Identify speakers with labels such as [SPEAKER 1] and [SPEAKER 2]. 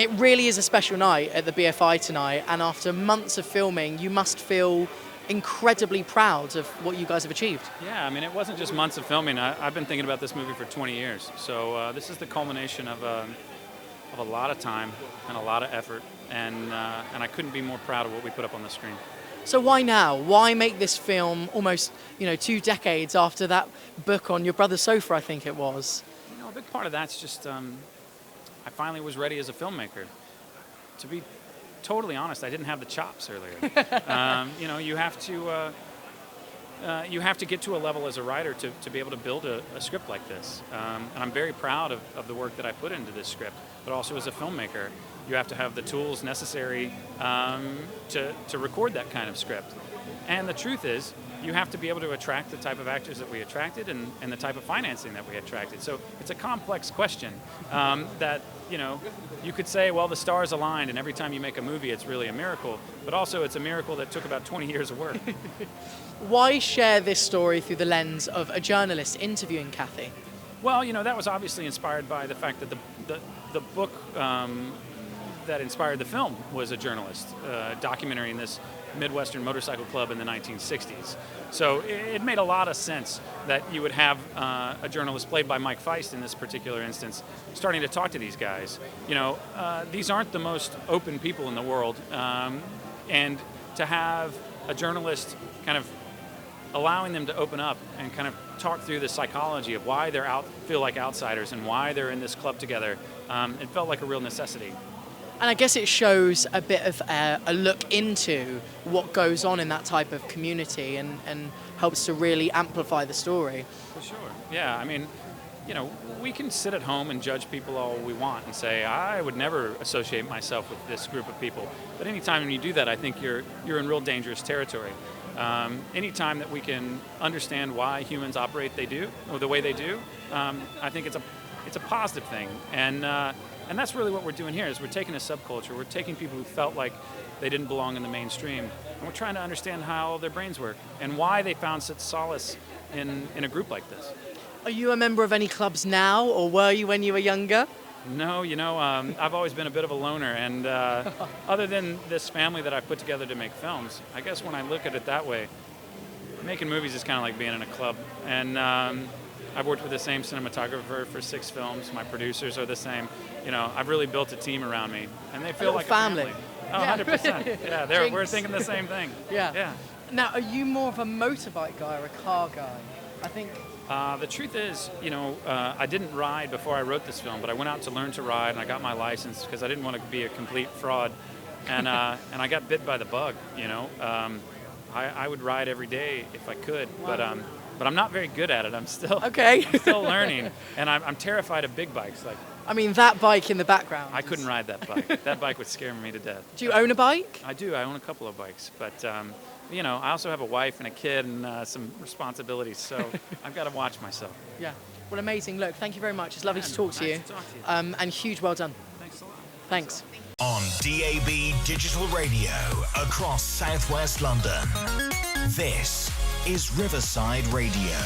[SPEAKER 1] It really is a special night at the BFI tonight, and after months of filming, you must feel incredibly proud of what you guys have achieved.
[SPEAKER 2] Yeah, I mean, it wasn't just months of filming. I've been thinking about this movie for 20 years. So this is the culmination of a lot of time and a lot of effort, and I couldn't be more proud of what we put up on the screen.
[SPEAKER 1] So why now? Why make this film almost, 2 decades after that book on your brother's sofa, I think it was?
[SPEAKER 2] A big part of that's just I finally was ready as a filmmaker. To be totally honest, I didn't have the chops earlier. You have to get to a level as a writer to be able to build a script like this. And I'm very proud of the work that I put into this script, but also as a filmmaker, you have to have the tools necessary to record that kind of script. And the truth is, you have to be able to attract the type of actors that we attracted and the type of financing that we attracted. So it's a complex question that, you could say, well, the stars aligned and every time you make a movie, it's really a miracle. But also it's a miracle that took about 20 years of work.
[SPEAKER 1] Why share this story through the lens of a journalist interviewing Kathy?
[SPEAKER 2] Well, that was obviously inspired by the fact that the book that inspired the film was a journalist documenting this Midwestern motorcycle club in the 1960s. So it made a lot of sense that you would have a journalist played by Mike Feist in this particular instance starting to talk to these guys. These aren't the most open people in the world, and to have a journalist kind of allowing them to open up and kind of talk through the psychology of why feel like outsiders and why they're in this club together, it felt like a real necessity.
[SPEAKER 1] And I guess it shows a bit of a look into what goes on in that type of community and helps to really amplify the story.
[SPEAKER 2] For sure. Yeah, I mean, we can sit at home and judge people all we want and say, I would never associate myself with this group of people. But anytime you do that, I think you're in real dangerous territory. Anytime that we can understand why humans operate the way they do, I think it's a positive thing. And that's really what we're doing here, is we're taking a subculture, we're taking people who felt like they didn't belong in the mainstream, and we're trying to understand how their brains work and why they found such solace in a group like this.
[SPEAKER 1] Are you a member of any clubs now, or were you when you were younger?
[SPEAKER 2] No, I've always been a bit of a loner, and other than this family that I've put together to make films, I guess when I look at it that way, making movies is kind of like being in a club. And I've worked with the same cinematographer for 6 films. My producers are the same. I've really built a team around me, and they feel like
[SPEAKER 1] family.
[SPEAKER 2] a family. Oh, yeah. 100%. Yeah, we're thinking the same thing.
[SPEAKER 1] Yeah. Now, are you more of a motorbike guy or a car guy? I think.
[SPEAKER 2] The truth is, I didn't ride before I wrote this film, but I went out to learn to ride, and I got my license because I didn't want to be a complete fraud, and I got bit by the bug. I would ride every day if I could,
[SPEAKER 1] wow.
[SPEAKER 2] But I'm not very good at it. I'm still still learning, and I'm terrified of big bikes.
[SPEAKER 1] I mean, that bike in the background.
[SPEAKER 2] I couldn't ride that bike. That bike would scare me to death.
[SPEAKER 1] Do you own a bike?
[SPEAKER 2] I do. I own a couple of bikes, but I also have a wife and a kid and some responsibilities, so I've got to watch myself.
[SPEAKER 1] Yeah. Well, amazing. Look, thank you very much. It's lovely to talk to you.
[SPEAKER 2] Nice to talk to you.
[SPEAKER 1] And huge well done.
[SPEAKER 2] Thanks a lot.
[SPEAKER 1] Thanks.
[SPEAKER 3] On DAB Digital Radio across Southwest London, this is Riverside Radio.